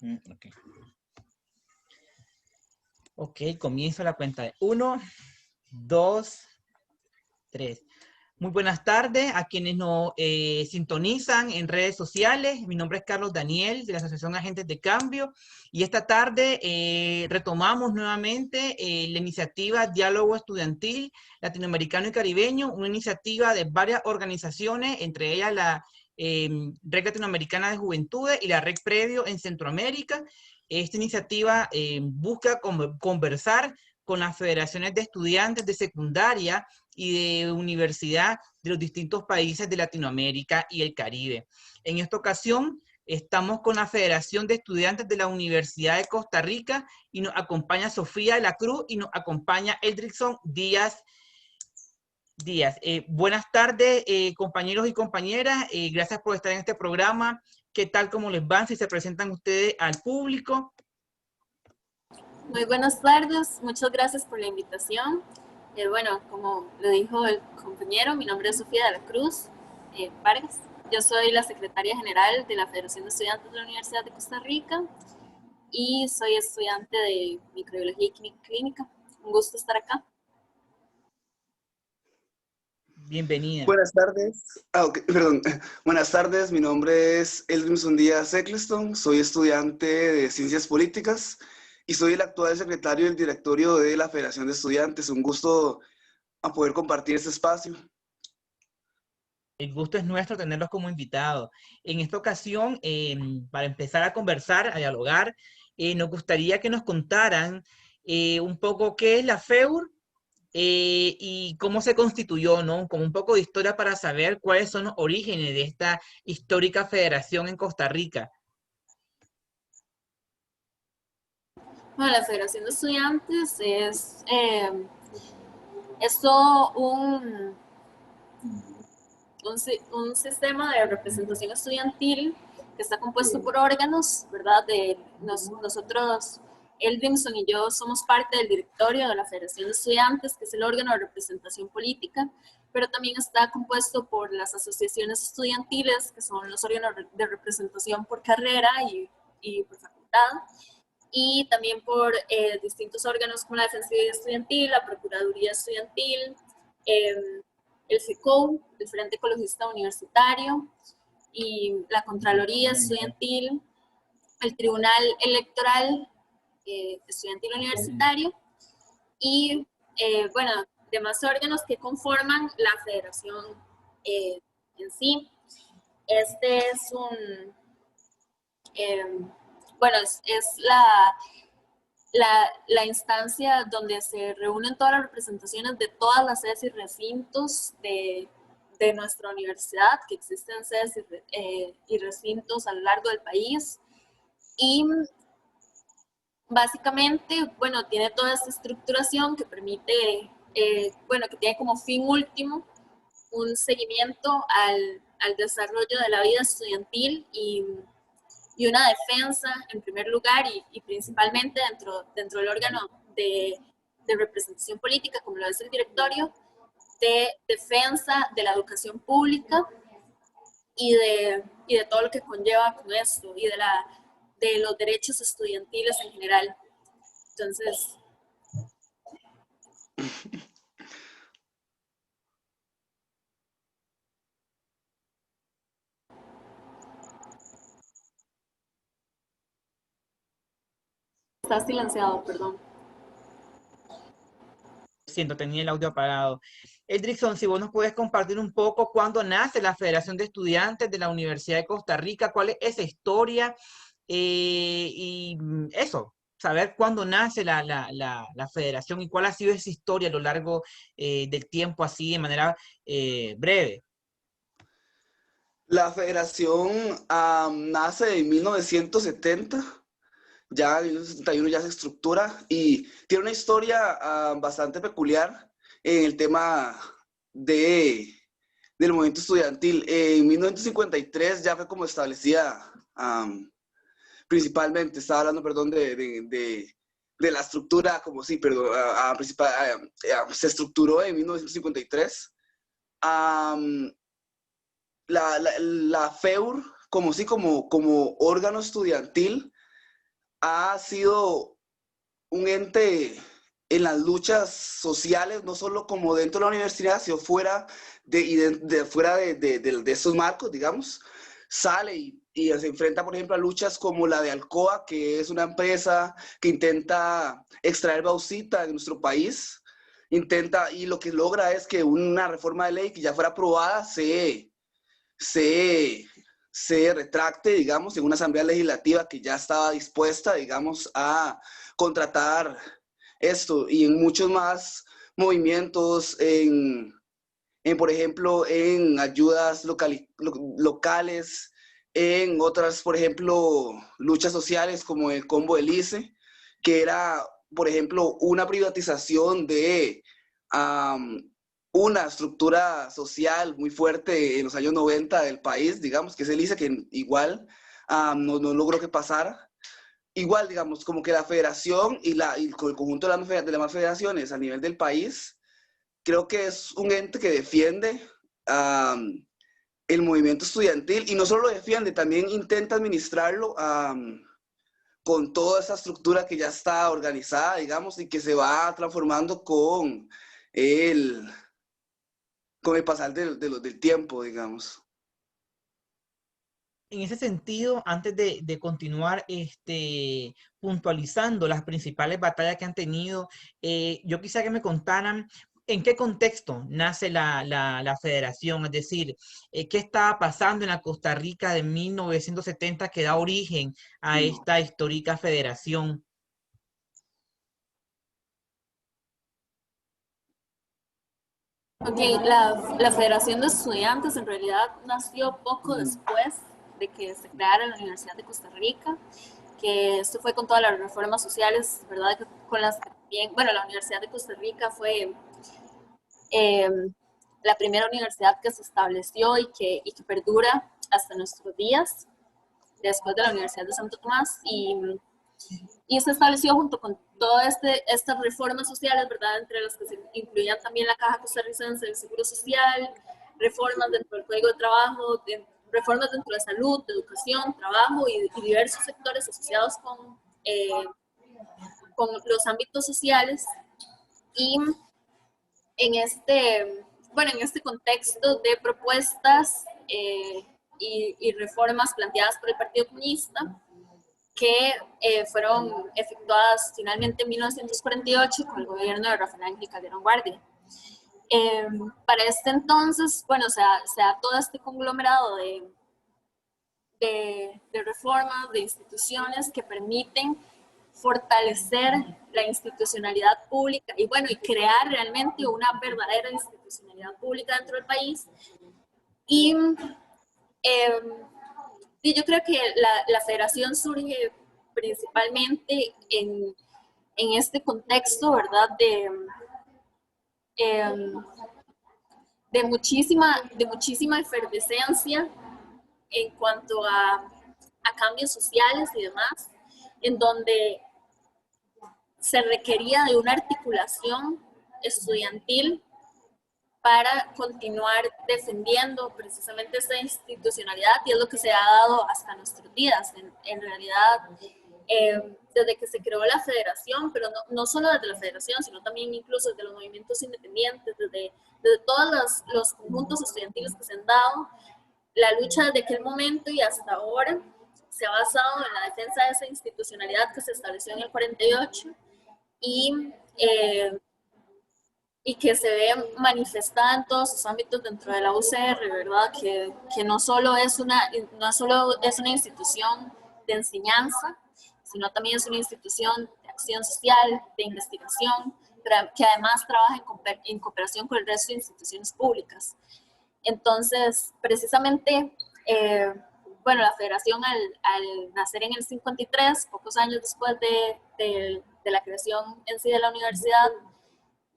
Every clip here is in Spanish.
Ok. Ok, comienzo la cuenta de 1, 2, 3. Muy buenas tardes a quienes nos sintonizan en redes sociales. Mi nombre es Carlos Daniel de la Asociación Agentes de Cambio y esta tarde retomamos nuevamente la iniciativa Diálogo Estudiantil Latinoamericano y Caribeño, una iniciativa de varias organizaciones, entre ellas la Red Latinoamericana de Juventudes y la Red Previo en Centroamérica. Esta iniciativa busca conversar con las federaciones de estudiantes de secundaria y de universidad de los distintos países de Latinoamérica y el Caribe. En esta ocasión estamos con la Federación de Estudiantes de la Universidad de Costa Rica y nos acompaña Sofía de la Cruz y nos acompaña Eldrickson Díaz. Buenas tardes, compañeros y compañeras. Gracias por estar en este programa. ¿Qué tal? ¿Cómo les van? Si se presentan ustedes al público. Muy buenas tardes, muchas gracias por la invitación. Bueno, como lo dijo el compañero, mi nombre es Sofía de la Cruz Vargas. Yo soy la secretaria general de la Federación de Estudiantes de la Universidad de Costa Rica y soy estudiante de Microbiología y Química Clínica. Un gusto estar acá. Bienvenida. Buenas tardes. Perdón. Buenas tardes, mi nombre es Eldrickson Díaz Eccleston, soy estudiante de Ciencias Políticas y soy el actual secretario del directorio de la Federación de Estudiantes. Un gusto a poder compartir este espacio. El gusto es nuestro tenerlos como invitados. En esta ocasión, para empezar a conversar, a dialogar, nos gustaría que nos contaran un poco qué es la FEUR y cómo se constituyó, ¿no? Como un poco de historia para saber cuáles son los orígenes de esta histórica federación en Costa Rica. Bueno, la Federación de Estudiantes es todo un sistema de representación estudiantil que está compuesto por órganos, ¿verdad? Nosotros, Eldrickson y yo, somos parte del directorio de la Federación de Estudiantes, que es el órgano de representación política, pero también está compuesto por las asociaciones estudiantiles, que son los órganos de representación por carrera y por facultad, y también por distintos órganos como la Defensoría Estudiantil, la Procuraduría Estudiantil, el FECOU, el Frente Ecologista Universitario, y la Contraloría Estudiantil, el Tribunal Electoral Estudiantil Universitario, y bueno, demás órganos que conforman la federación en sí. Este es bueno, es la instancia donde se reúnen todas las representaciones de todas las sedes y recintos de nuestra universidad, que existen sedes y recintos a lo largo del país. Y básicamente, bueno, tiene toda esta estructuración que permite, bueno, que tiene como fin último un seguimiento al desarrollo de la vida estudiantil y una defensa en primer lugar y principalmente dentro del órgano de representación política, como lo es el directorio, de defensa de la educación pública y de todo lo que conlleva con esto y de los derechos estudiantiles en general. Entonces... Está silenciado, perdón. Siento, tenía el audio apagado. Eldrickson, si vos nos puedes compartir un poco cuándo nace la Federación de Estudiantes de la Universidad de Costa Rica, cuál es esa historia y eso, saber cuándo nace la federación y cuál ha sido esa historia a lo largo del tiempo, así de manera breve. La federación nace en 1970. Ya en 1971 ya se estructura y tiene una historia bastante peculiar en el tema del movimiento estudiantil. En 1953 ya fue como establecida, principalmente, estaba hablando, perdón, de la estructura, como sí, perdón, se estructuró en 1953. La FEUR, como sí, como órgano estudiantil, ha sido un ente en las luchas sociales, no solo como dentro de la universidad, sino fuera de esos marcos, digamos, sale y se enfrenta, por ejemplo, a luchas como la de Alcoa, que es una empresa que intenta extraer bauxita en nuestro país, y lo que logra es que una reforma de ley que ya fuera aprobada se, se retracte, digamos, en una asamblea legislativa que ya estaba dispuesta, digamos, a contratar esto y en muchos más movimientos, por ejemplo, en ayudas locales, en otras, por ejemplo, luchas sociales como el Combo del ICE, que era, por ejemplo, una privatización de una estructura social muy fuerte en los años 90 del país, digamos, que es el ICE, que igual no logró que pasara. Igual, digamos, como que la federación y el conjunto de las demás federaciones a nivel del país, creo que es un ente que defiende el movimiento estudiantil y no solo lo defiende, también intenta administrarlo con toda esa estructura que ya está organizada, digamos, y que se va transformando el, con el pasar del tiempo, digamos. En ese sentido, antes de continuar puntualizando las principales batallas que han tenido, yo quisiera que me contaran en qué contexto nace la federación, es decir, qué estaba pasando en la Costa Rica de 1970 que da origen a esta histórica federación. Ok, la Federación de Estudiantes en realidad nació poco después de que se creara la Universidad de Costa Rica, que esto fue con todas las reformas sociales, ¿verdad? Con las que también, bueno, la Universidad de Costa Rica fue eh, la primera universidad que se estableció y que perdura hasta nuestros días, después de la Universidad de Santo Tomás, y se estableció junto con todas estas reformas sociales, ¿verdad? Entre las que se incluían también la Caja Costarricense del Seguro Social, reformas dentro del Código de Trabajo, reformas dentro de salud, de educación, trabajo y diversos sectores asociados con los ámbitos sociales. Y en este contexto de propuestas y reformas planteadas por el Partido Comunista, que fueron efectuadas finalmente en 1948 con el gobierno de Rafael Ángel Calderón Guardia. Para este entonces, bueno, se da todo este conglomerado de reformas, de instituciones que permiten fortalecer la institucionalidad pública y bueno, y crear realmente una verdadera institucionalidad pública dentro del país. Y yo creo que la federación surge principalmente en este contexto, ¿verdad? De muchísima efervescencia en cuanto a cambios sociales y demás, en donde se requería de una articulación estudiantil para continuar defendiendo precisamente esta institucionalidad, y es lo que se ha dado hasta nuestros días. En realidad, desde que se creó la federación, pero no solo desde la federación, sino también incluso desde los movimientos independientes, desde todos los conjuntos estudiantiles que se han dado, la lucha desde aquel momento y hasta ahora se ha basado en la defensa de esa institucionalidad que se estableció en el 48 y que se ve manifestada en todos sus ámbitos dentro de la UCR, ¿verdad? Que no solo es una institución de enseñanza, sino también es una institución de acción social, de investigación, pero que además trabaja en cooperación con el resto de instituciones públicas. Entonces, precisamente, bueno, la federación al nacer en el 53, pocos años después de la creación en sí de la universidad,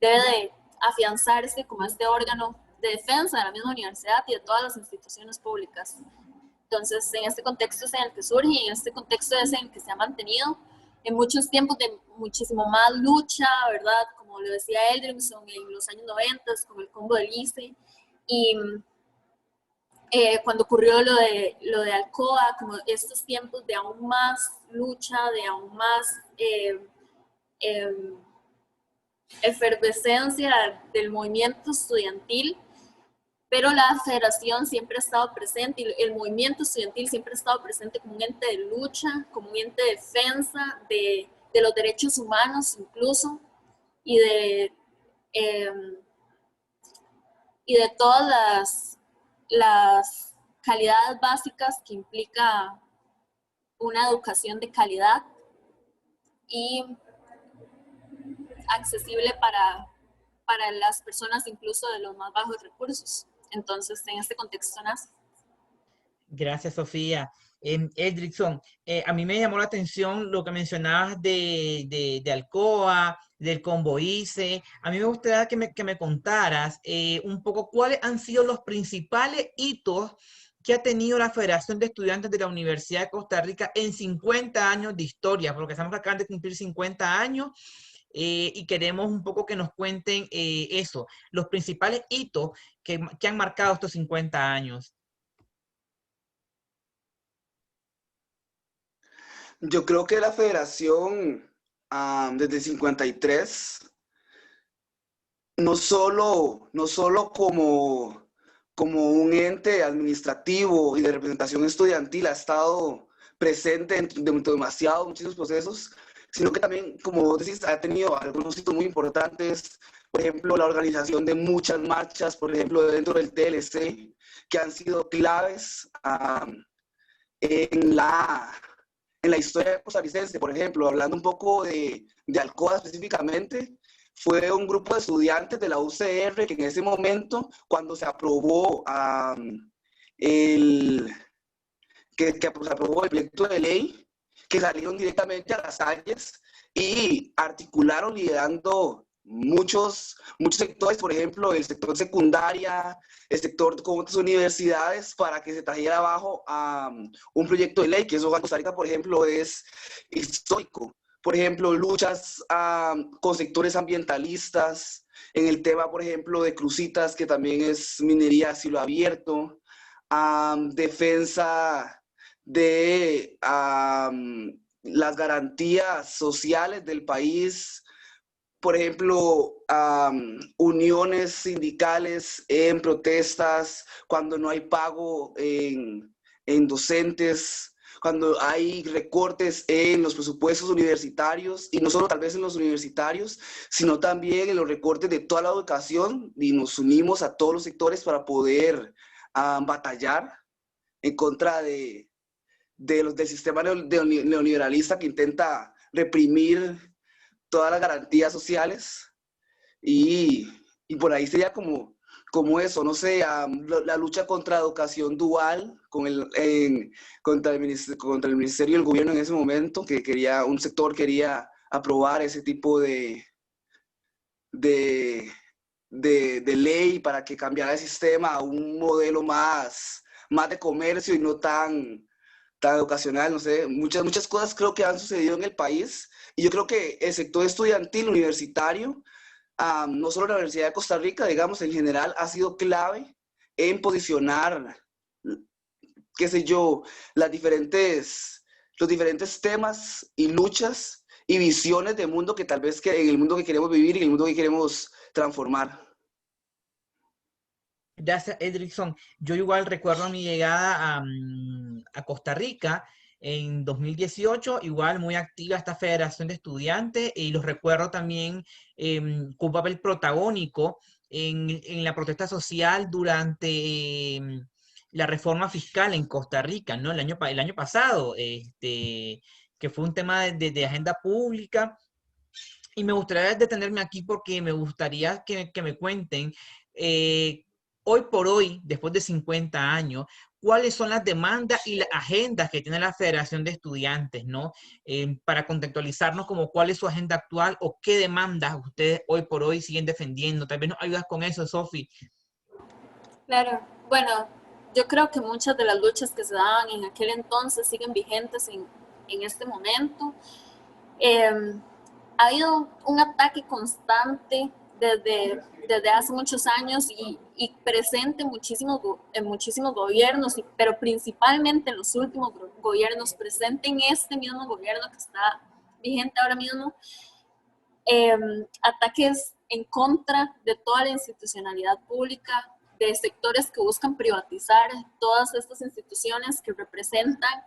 debe de afianzarse como este órgano de defensa de la misma universidad y de todas las instituciones públicas. Entonces, en este contexto es en el que surge y en este contexto es en el que se ha mantenido en muchos tiempos de muchísimo más lucha, ¿verdad? Como lo decía Eldrimson en los años 90 con el Combo del ICE, y cuando ocurrió lo de Alcoa, como estos tiempos de aún más lucha, de aún más eh, efervescencia del movimiento estudiantil, pero la federación siempre ha estado presente y el movimiento estudiantil siempre ha estado presente como un ente de lucha, como un ente de defensa de los derechos humanos incluso, y eh, y de todas las calidades básicas que implica una educación de calidad y accesible para las personas incluso de los más bajos recursos. Entonces, en este contexto nace. Gracias, Sofía. Edrickson, a mí me llamó la atención lo que mencionabas de Alcoa, del Convoice. A mí me gustaría que me contaras un poco cuáles han sido los principales hitos que ha tenido la Federación de Estudiantes de la Universidad de Costa Rica en 50 años de historia, porque estamos acabando de cumplir 50 años y queremos un poco que nos cuenten eso, los principales hitos que han marcado estos 50 años. Yo creo que la federación, desde el 53, no solo como un ente administrativo y de representación estudiantil ha estado presente dentro de muchísimos procesos, sino que también, como vos decís, ha tenido algunos hitos muy importantes, por ejemplo, la organización de muchas marchas, por ejemplo, dentro del TLC, que han sido claves en la historia costarricense. Por ejemplo, hablando un poco de Alcoa específicamente, fue un grupo de estudiantes de la UCR que en ese momento, cuando se aprobó se aprobó el proyecto de ley, que salieron directamente a las calles y articularon liderando muchos sectores, por ejemplo, el sector secundaria, el sector con otras universidades, para que se trajera abajo un proyecto de ley, que eso en Costa Rica, por ejemplo, es histórico. Por ejemplo, luchas con sectores ambientalistas, en el tema, por ejemplo, de Cruzitas, que también es minería a cielo abierto, defensa de las garantías sociales del país, por ejemplo, uniones sindicales en protestas, cuando no hay pago en docentes, cuando hay recortes en los presupuestos universitarios, y no solo tal vez en los universitarios, sino también en los recortes de toda la educación, y nos unimos a todos los sectores para poder batallar en contra del sistema neoliberalista que intenta reprimir todas las garantías sociales, y por ahí sería como eso, no sé, la lucha contra educación dual, contra el ministerio y el gobierno en ese momento, que un sector quería aprobar ese tipo de ley para que cambiara el sistema a un modelo más de comercio y no tan educacional. No sé, muchas cosas creo que han sucedido en el país, y yo creo que el sector estudiantil universitario, no solo la Universidad de Costa Rica, digamos, en general, ha sido clave en posicionar, qué sé yo, los diferentes temas y luchas y visiones de mundo que tal vez en el mundo que queremos vivir y en el mundo que queremos transformar. Gracias, Edrickson. Yo igual recuerdo mi llegada a Costa Rica en 2018, igual muy activa esta Federación de Estudiantes, y los recuerdo también con un papel protagónico en la protesta social durante la reforma fiscal en Costa Rica, ¿no? El año pasado, que fue un tema de agenda pública. Y me gustaría detenerme aquí porque me gustaría que me cuenten, eh, hoy por hoy, después de 50 años, cuáles son las demandas y las agendas que tiene la Federación de Estudiantes, ¿no? Para contextualizarnos como cuál es su agenda actual o qué demandas ustedes hoy por hoy siguen defendiendo. Tal vez nos ayudas con eso, Sofi. Claro, bueno, yo creo que muchas de las luchas que se daban en aquel entonces siguen vigentes en este momento. Ha habido un ataque constante desde hace muchos años y presente en muchísimos gobiernos, pero principalmente en los últimos gobiernos, presente en este mismo gobierno que está vigente ahora mismo, ataques en contra de toda la institucionalidad pública, de sectores que buscan privatizar todas estas instituciones que representan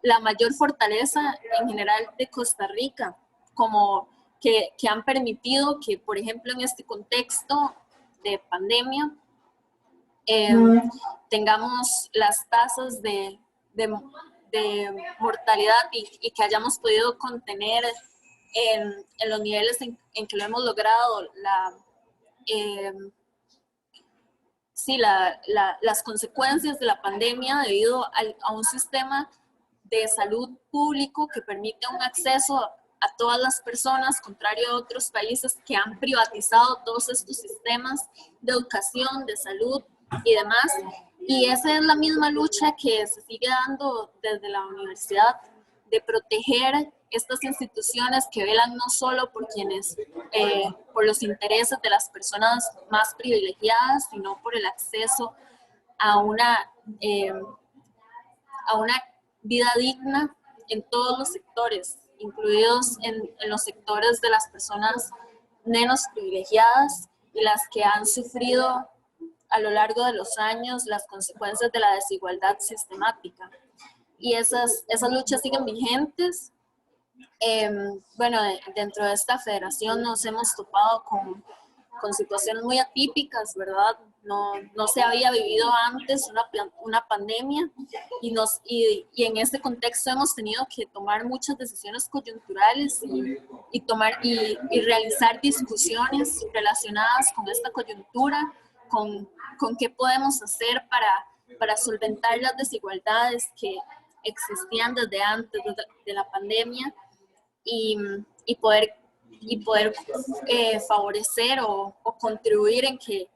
la mayor fortaleza en general de Costa Rica, como que han permitido que, por ejemplo, en este contexto de pandemia, tengamos las tasas de mortalidad y que hayamos podido contener en los niveles en que lo hemos logrado las consecuencias de la pandemia debido a un sistema de salud público que permite un acceso a todas las personas, contrario a otros países que han privatizado todos estos sistemas de educación, de salud y demás. Y esa es la misma lucha que se sigue dando desde la universidad, de proteger estas instituciones que velan no solo por por los intereses de las personas más privilegiadas, sino por el acceso a una vida digna en todos los sectores, incluidos en los sectores de las personas menos privilegiadas y las que han sufrido a lo largo de los años las consecuencias de la desigualdad sistemática. Y esas luchas siguen vigentes. Bueno, dentro de esta federación nos hemos topado con situaciones muy atípicas, ¿verdad? No se había vivido antes una pandemia y en este contexto hemos tenido que tomar muchas decisiones coyunturales y realizar discusiones relacionadas con esta coyuntura, con qué podemos hacer para solventar las desigualdades que existían desde antes de la pandemia y poder favorecer o contribuir en que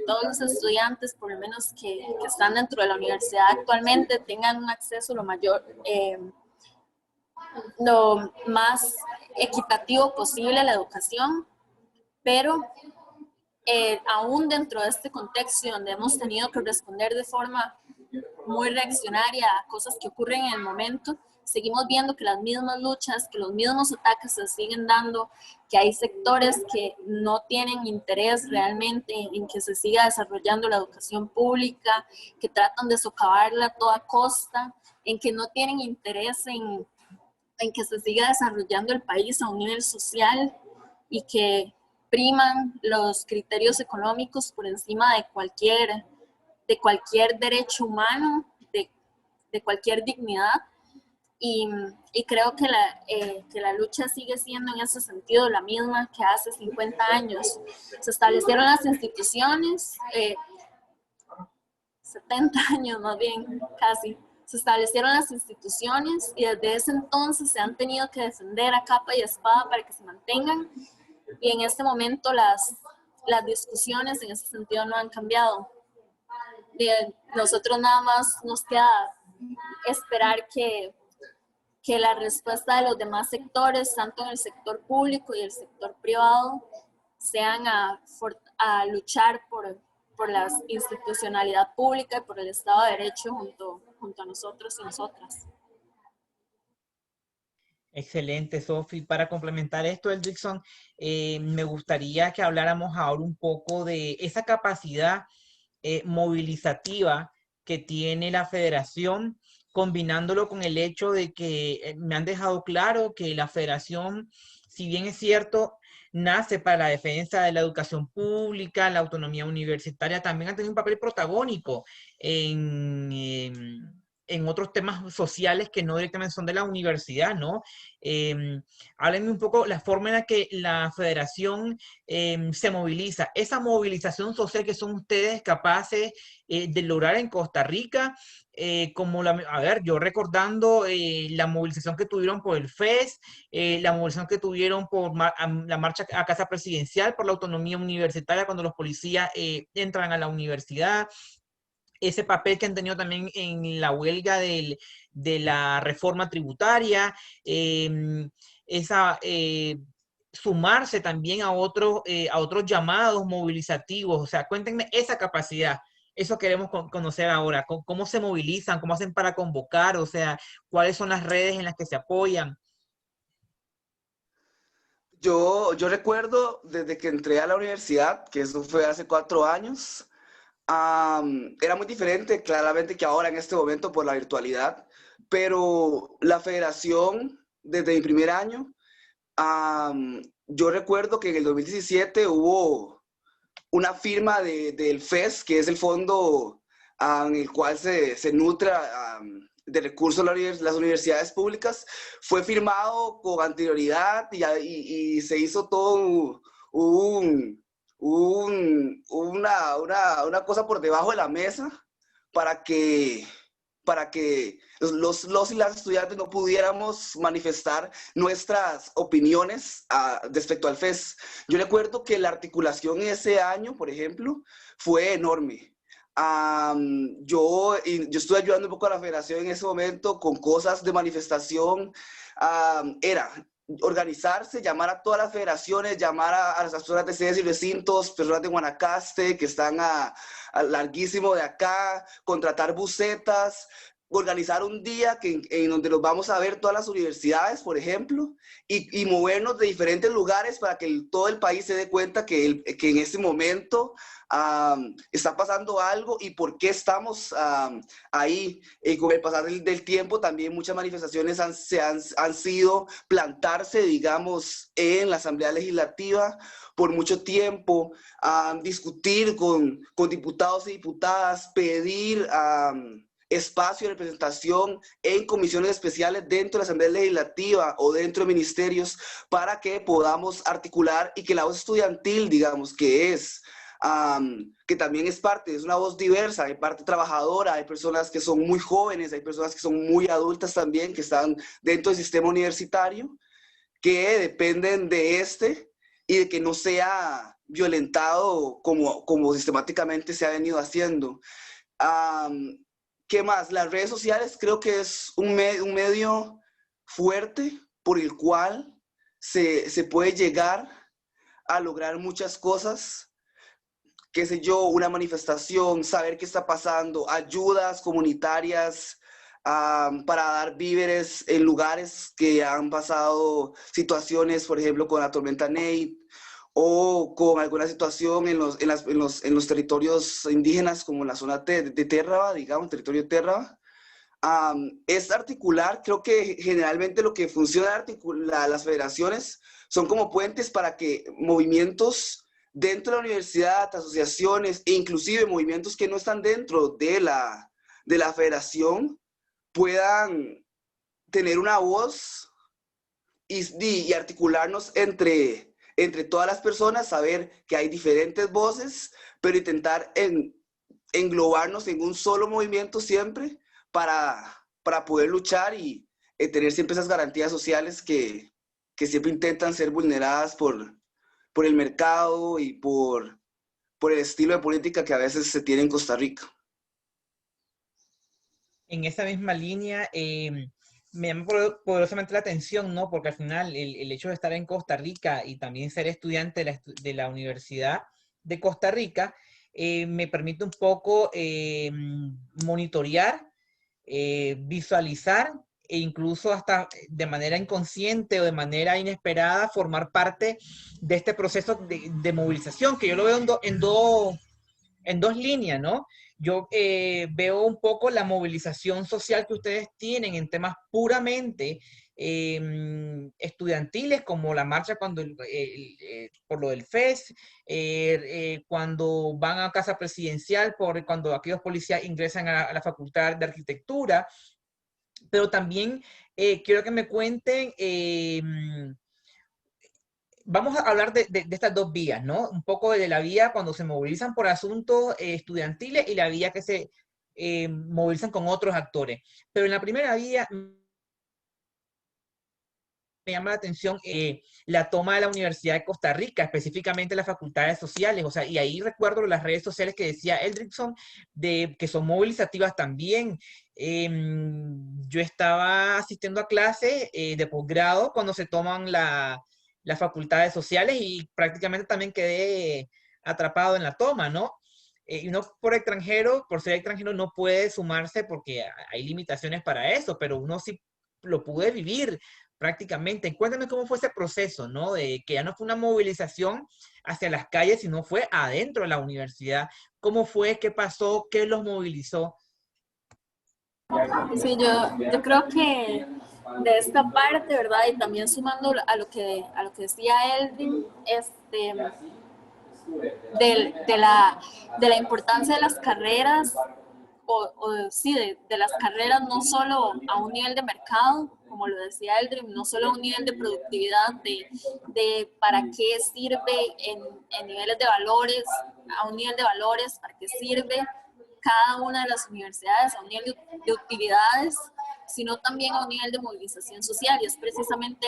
todos los estudiantes, por lo menos que están dentro de la universidad actualmente, tengan un acceso lo más equitativo posible a la educación, pero aún dentro de este contexto donde hemos tenido que responder de forma muy reaccionaria a cosas que ocurren en el momento, seguimos viendo que las mismas luchas, que los mismos ataques se siguen dando, que hay sectores que no tienen interés realmente en que se siga desarrollando la educación pública, que tratan de socavarla a toda costa, en que no tienen interés en que se siga desarrollando el país a un nivel social y que priman los criterios económicos por encima de cualquier derecho humano, de cualquier dignidad. Y creo que la lucha sigue siendo en ese sentido la misma que hace 50 años. Se establecieron las instituciones, 70 años más bien, casi. Se establecieron las instituciones y desde ese entonces se han tenido que defender a capa y espada para que se mantengan. Y en este momento las discusiones en ese sentido no han cambiado. Nosotros nada más nos queda esperar que la respuesta de los demás sectores, tanto en el sector público y el sector privado, sean a luchar por la institucionalidad pública y por el Estado de Derecho junto a nosotros y nosotras. Excelente, Sofi. Para complementar esto, Eldrickson, me gustaría que habláramos ahora un poco de esa capacidad movilizativa que tiene la federación, combinándolo con el hecho de que me han dejado claro que la federación, si bien es cierto, nace para la defensa de la educación pública, la autonomía universitaria, también ha tenido un papel protagónico en otros temas sociales que no directamente son de la universidad, ¿no? Háblenme un poco la forma en la que la federación se moviliza, esa movilización social que son ustedes capaces de lograr en Costa Rica, yo recordando la movilización que tuvieron por el FES, la movilización que tuvieron por la marcha a Casa Presidencial por la autonomía universitaria cuando los policías entran a la universidad, ese papel que han tenido también en la huelga de la reforma tributaria, sumarse también a otros llamados movilizativos? O sea, cuéntenme esa capacidad. Eso queremos conocer ahora. ¿Cómo se movilizan? ¿Cómo hacen para convocar? O sea, ¿cuáles son las redes en las que se apoyan? Yo recuerdo desde que entré a la universidad, que eso fue hace 4 años, era muy diferente claramente que ahora en este momento por la virtualidad, pero la federación desde mi primer año, yo recuerdo que en el 2017 hubo una firma del FES, que es el fondo en el cual se nutre de recursos las universidades públicas, fue firmado con anterioridad y se hizo todo una cosa por debajo de la mesa para que, para que los y las estudiantes no pudiéramos manifestar nuestras opiniones respecto al FES. Yo recuerdo que la articulación ese año, por ejemplo, fue enorme. Yo estuve ayudando un poco a la federación en ese momento con cosas de manifestación. Era organizarse, llamar a todas las federaciones, llamar a las personas de sedes y recintos, personas de Guanacaste que están a larguísimo de acá, contratar busetas, organizar un día en donde nos vamos a ver todas las universidades, por ejemplo, y movernos de diferentes lugares para que todo el país se dé cuenta que en este momento está pasando algo y por qué estamos ahí. Con el pasar del tiempo también muchas manifestaciones han sido plantarse, digamos, en la Asamblea Legislativa por mucho tiempo, discutir con diputados y diputadas, pedir espacio de representación en comisiones especiales dentro de la Asamblea Legislativa o dentro de ministerios para que podamos articular y que la voz estudiantil, digamos, que también es parte, es una voz diversa, hay parte trabajadora, hay personas que son muy jóvenes, hay personas que son muy adultas también, que están dentro del sistema universitario, que dependen de y de que no sea violentado como sistemáticamente se ha venido haciendo. ¿Qué más? Las redes sociales creo que es un medio fuerte por el cual se puede llegar a lograr muchas cosas, qué sé yo, una manifestación, saber qué está pasando, ayudas comunitarias para dar víveres en lugares que han pasado situaciones, por ejemplo, con la tormenta Nate, o con alguna situación en los territorios indígenas, como la zona de Terraba, digamos, territorio Terraba. Es articular, creo que generalmente lo que funciona las federaciones son como puentes para que movimientos dentro de la universidad, asociaciones e inclusive movimientos que no están dentro de la federación puedan tener una voz y articularnos entre todas las personas, saber que hay diferentes voces, pero intentar englobarnos en un solo movimiento siempre para poder luchar y tener siempre esas garantías sociales que siempre intentan ser vulneradas por el mercado y por el estilo de política que a veces se tiene en Costa Rica. En esa misma línea, me llama poderosamente la atención, ¿no? Porque al final el hecho de estar en Costa Rica y también ser estudiante de la Universidad de Costa Rica, me permite un poco monitorear, visualizar e incluso hasta de manera inconsciente o de manera inesperada formar parte de este proceso de movilización, que yo lo veo en dos líneas, ¿no? Yo veo un poco la movilización social que ustedes tienen en temas puramente estudiantiles, como la marcha por lo del FES, cuando van a casa presidencial, cuando aquellos policías ingresan a la Facultad de Arquitectura, pero también quiero que me cuenten vamos a hablar de estas dos vías, ¿no? Un poco de la vía cuando se movilizan por asuntos estudiantiles y la vía que se movilizan con otros actores. Pero en la primera vía me llama la atención la toma de la Universidad de Costa Rica, específicamente las facultades sociales, o sea, y ahí recuerdo las redes sociales que decía Eldrickson, que son movilizativas también. Yo estaba asistiendo a clases de posgrado cuando se toman las facultades sociales y prácticamente también quedé atrapado en la toma, ¿no? Y uno por ser extranjero no puede sumarse porque hay limitaciones para eso, pero uno sí lo pude vivir prácticamente. Cuéntame cómo fue ese proceso, ¿no? De que ya no fue una movilización hacia las calles, sino fue adentro de la universidad. ¿Cómo fue? ¿Qué pasó? ¿Qué los movilizó? Sí, yo creo que de esta parte, ¿verdad? Y también sumando a lo que decía Elvin, de la importancia de las carreras, sí, de las carreras no solo a un nivel de mercado, como lo decía Eldrin, no solo a un nivel de productividad, de para qué sirve en niveles de valores, a un nivel de valores, para qué sirve cada una de las universidades, a un nivel de utilidades, sino también a un nivel de movilización social. Y es precisamente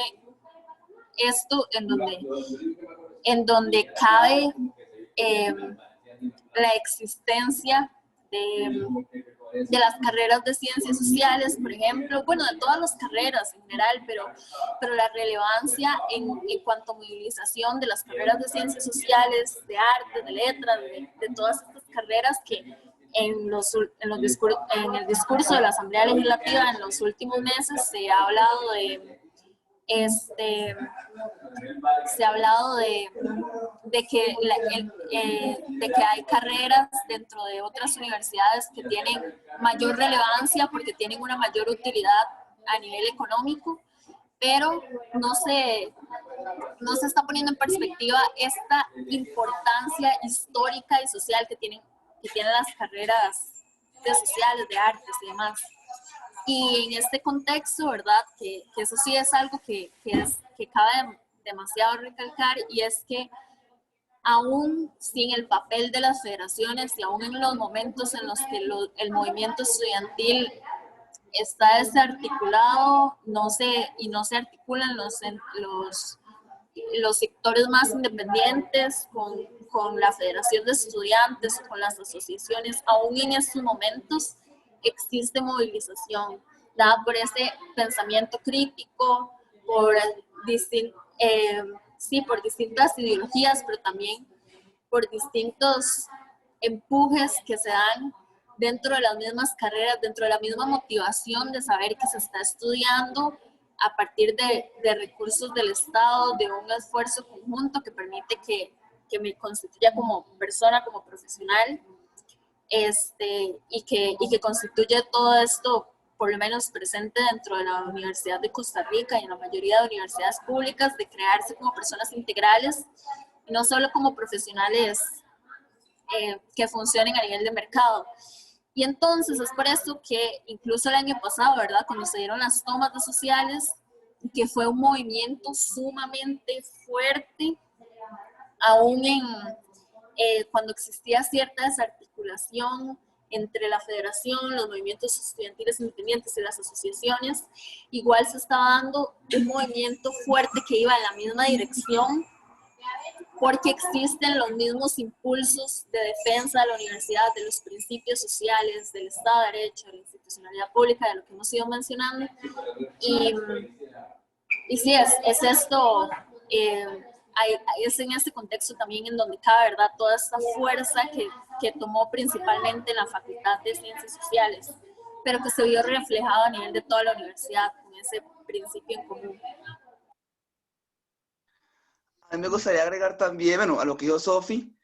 esto en donde cabe la existencia de las carreras de ciencias sociales, por ejemplo, bueno, de todas las carreras en general, pero la relevancia en cuanto a movilización de las carreras de ciencias sociales, de arte, de letras, de todas estas carreras que en el discurso de la Asamblea Legislativa en los últimos meses se ha hablado de que hay carreras dentro de otras universidades que tienen mayor relevancia porque tienen una mayor utilidad a nivel económico, pero no se está poniendo en perspectiva esta importancia histórica y social que tienen las carreras de sociales, de artes y demás. Y en este contexto, ¿verdad? Que eso sí es algo que cabe demasiado recalcar, y es que aún sin el papel de las federaciones y aún en los momentos en los que el movimiento estudiantil está desarticulado, no se articulan los sectores más independientes con la Federación de Estudiantes, con las asociaciones, aún en estos momentos existe movilización, dada por ese pensamiento crítico, por distintas ideologías, pero también por distintos empujes que se dan dentro de las mismas carreras, dentro de la misma motivación de saber que se está estudiando a partir de recursos del Estado, de un esfuerzo conjunto que permite que me constituya como persona, como profesional, y que constituye todo esto, por lo menos presente dentro de la Universidad de Costa Rica y en la mayoría de universidades públicas, de crearse como personas integrales y no solo como profesionales que funcionen a nivel de mercado. Y entonces es por eso que incluso el año pasado, ¿verdad?, cuando se dieron las tomas de sociales, que fue un movimiento sumamente fuerte, aún cuando existía cierta desarticulación entre la federación, los movimientos estudiantiles independientes y las asociaciones, igual se estaba dando un movimiento fuerte que iba en la misma dirección, porque existen los mismos impulsos de defensa de la universidad, de los principios sociales, del Estado de Derecho, de la institucionalidad pública, de lo que hemos ido mencionando. Y sí, es esto, es en este contexto también en donde cabe, ¿verdad?, toda esta fuerza que tomó principalmente en la Facultad de Ciencias Sociales, pero que se vio reflejado a nivel de toda la universidad, con ese principio en común. A mí me gustaría agregar también, bueno, a lo que dijo Sofi,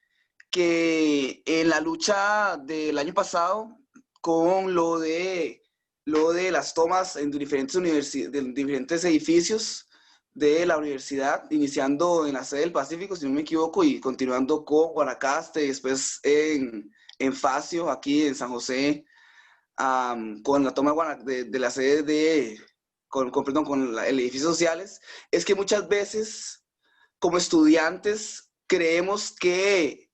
que en la lucha del año pasado con lo de las tomas en diferentes edificios de la universidad, iniciando en la sede del Pacífico, si no me equivoco, y continuando con Guanacaste, después en Facio, aquí en San José, con la toma de la sede con el edificio sociales, es que muchas veces como estudiantes creemos que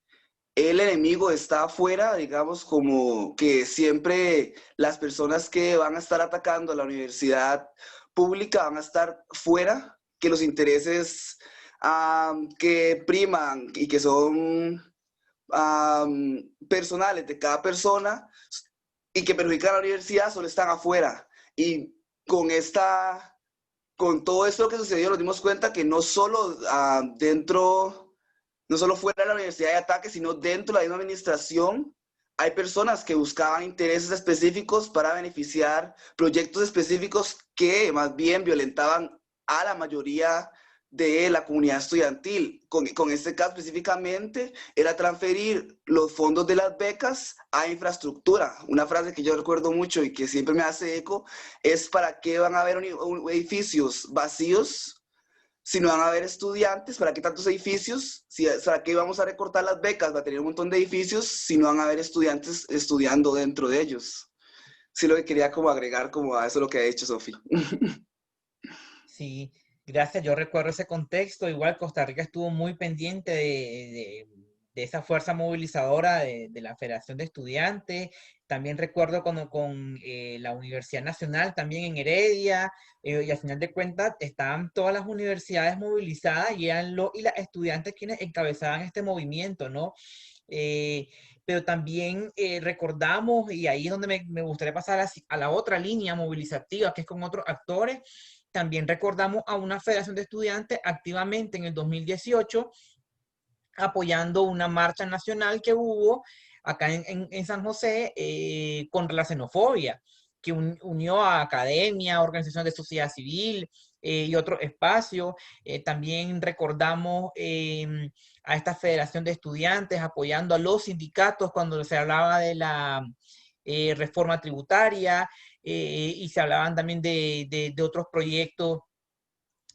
el enemigo está afuera, digamos, como que siempre las personas que van a estar atacando a la universidad pública van a estar fuera, que los intereses que priman y que son personales de cada persona y que perjudican a la universidad solo están afuera. Y con esta con todo esto que sucedió nos dimos cuenta que no solo no solo fuera de la universidad hay ataques, sino dentro de la misma administración hay personas que buscaban intereses específicos para beneficiar proyectos específicos que más bien violentaban a la mayoría de la comunidad estudiantil. Con este caso específicamente era transferir los fondos de las becas a infraestructura. Una frase que yo recuerdo mucho y que siempre me hace eco es: ¿para qué van a haber edificios vacíos si no van a haber estudiantes? ¿Para qué tantos edificios? ¿Para qué vamos a recortar las becas? Va a tener un montón de edificios si no van a haber estudiantes estudiando dentro de ellos. Sí, lo que quería como agregar como a eso lo que ha dicho Sofía. Sí, gracias. Yo recuerdo ese contexto. Igual Costa Rica estuvo muy pendiente de esa fuerza movilizadora de la Federación de Estudiantes. También recuerdo cuando con la Universidad Nacional, también en Heredia, y al final de cuentas estaban todas las universidades movilizadas y eran y las estudiantes quienes encabezaban este movimiento, ¿no? Eh, pero también recordamos, y ahí es donde me gustaría pasar a la otra línea movilizativa, que es con otros actores. También recordamos a una federación de estudiantes activamente en el 2018 apoyando una marcha nacional que hubo acá en San José contra la xenofobia, que unió a academia, organizaciones de sociedad civil y otros espacios. También recordamos a esta federación de estudiantes apoyando a los sindicatos cuando se hablaba de la reforma tributaria y se hablaban también de otros proyectos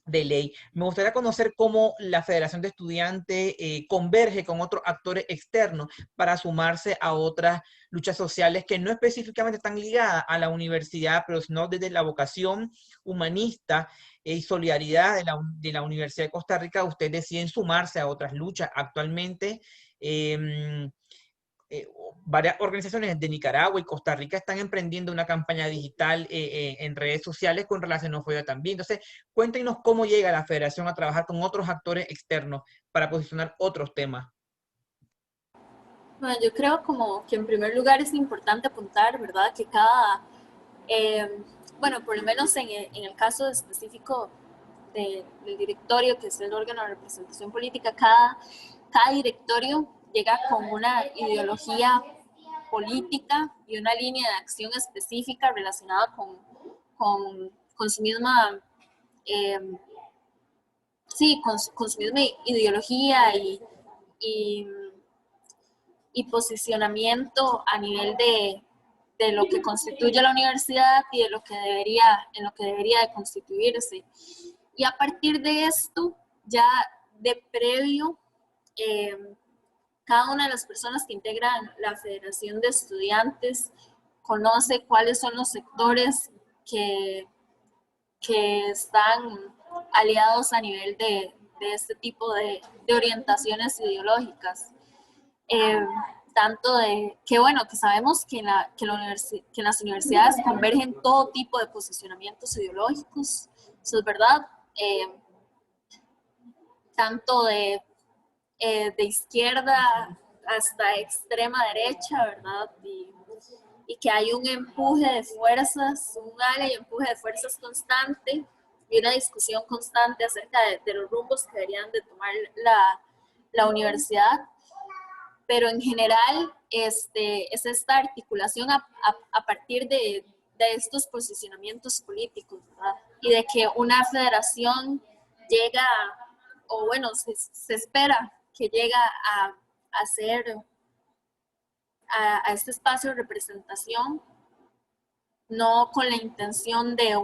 de ley. Me gustaría conocer cómo la Federación de Estudiantes converge con otros actores externos para sumarse a otras luchas sociales que no específicamente están ligadas a la universidad, pero sino desde la vocación humanista y solidaridad de la Universidad de Costa Rica. Ustedes deciden sumarse a otras luchas. Actualmente, varias organizaciones de Nicaragua y Costa Rica están emprendiendo una campaña digital en redes sociales con relación a xenofobia también. Entonces, cuéntenos cómo llega la federación a trabajar con otros actores externos para posicionar otros temas. Bueno, yo creo como que en primer lugar es importante apuntar, ¿verdad? Que cada, bueno, por lo menos en el caso específico del directorio, que es el órgano de representación política, cada directorio llega con una ideología política y una línea de acción específica relacionada con su misma, eh, sí, con su misma ideología y, y posicionamiento a nivel de lo que constituye la universidad y de lo que en lo que debería de constituirse. Y a partir de esto, ya de previo, cada una de las personas que integran la Federación de Estudiantes conoce cuáles son los sectores que están aliados a nivel de este tipo de orientaciones ideológicas. Tanto de que bueno, que sabemos que en las universidades convergen todo tipo de posicionamientos ideológicos, eso es verdad, tanto de izquierda hasta extrema derecha, ¿verdad? Y que hay un empuje de fuerzas, un ala y empuje de fuerzas constante y una discusión constante acerca de los rumbos que deberían de tomar la universidad. Pero en general es esta articulación a partir de estos posicionamientos políticos, ¿verdad? Y de que una federación llega, o bueno, se espera que llega a ser a este espacio de representación, no con la intención de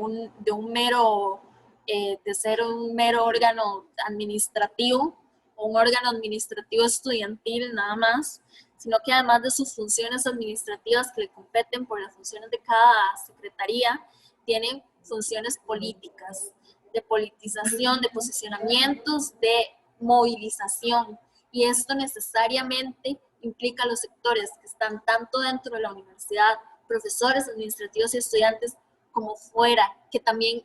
ser un mero órgano administrativo, o un órgano administrativo estudiantil nada más, sino que además de sus funciones administrativas que le competen por las funciones de cada secretaría, tienen funciones políticas, de politización, de posicionamientos, de movilización. Y esto necesariamente implica a los sectores que están tanto dentro de la universidad, profesores, administrativos y estudiantes, como fuera, que también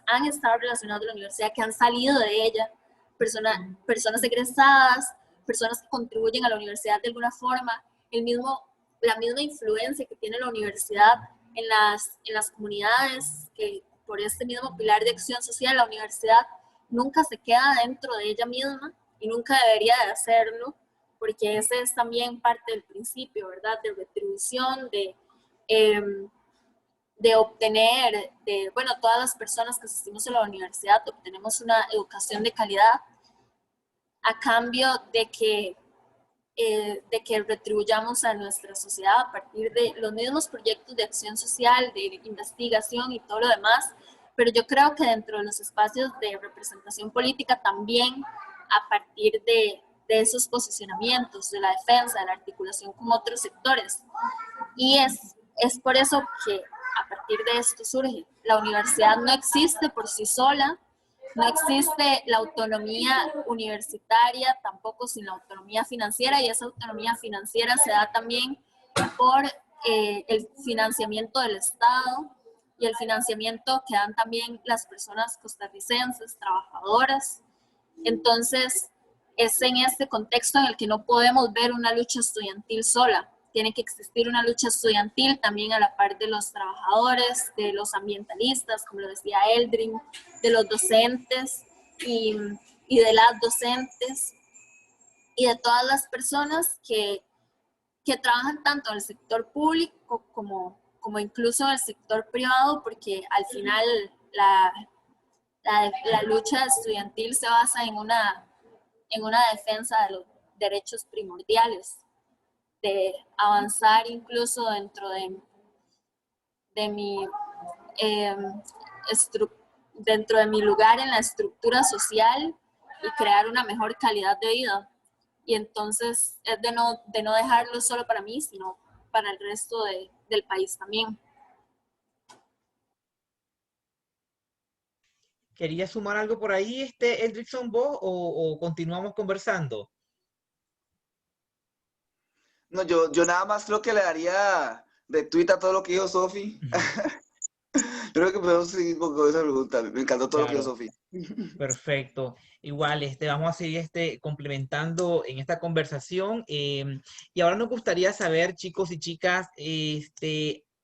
han estado relacionados con la universidad, que han salido de ella, personas egresadas, personas que contribuyen a la universidad de alguna forma, la misma influencia que tiene la universidad en las comunidades que por este mismo pilar de acción social, la universidad nunca se queda dentro de ella misma y nunca debería de hacerlo, porque ese es también parte del principio, ¿verdad? De retribución, de obtener, bueno, todas las personas que asistimos a la universidad obtenemos una educación de calidad a cambio de que retribuyamos a nuestra sociedad a partir de los mismos proyectos de acción social, de investigación y todo lo demás, pero yo creo que dentro de los espacios de representación política también a partir de esos posicionamientos, de la defensa, de la articulación con otros sectores. Y es por eso que a partir de esto surge. La universidad no existe por sí sola, no existe la autonomía universitaria, tampoco sin la autonomía financiera, y esa autonomía financiera se da también por el financiamiento del Estado y el financiamiento que dan también las personas costarricenses, trabajadoras. Entonces, es en este contexto en el que no podemos ver una lucha estudiantil sola. Tiene que existir una lucha estudiantil también a la par de los trabajadores, de los ambientalistas, como lo decía Eldrin, de los docentes y de las docentes y de todas las personas que trabajan tanto en el sector público como incluso en el sector privado, porque al final la lucha estudiantil se basa en una defensa de los derechos primordiales, de avanzar incluso dentro dentro de mi lugar en la estructura social y crear una mejor calidad de vida. Y entonces es de no dejarlo solo para mí, sino para el resto del país también. ¿Quería sumar algo por ahí, Eldrickson, vos, o continuamos conversando? No, yo nada más creo que le daría retweet a todo lo que dijo Sofi. Creo que podemos seguir con esa pregunta. Me encantó todo lo que dijo Sofi. Perfecto. Igual, vamos a seguir complementando en esta conversación. Y ahora nos gustaría saber, chicos y chicas,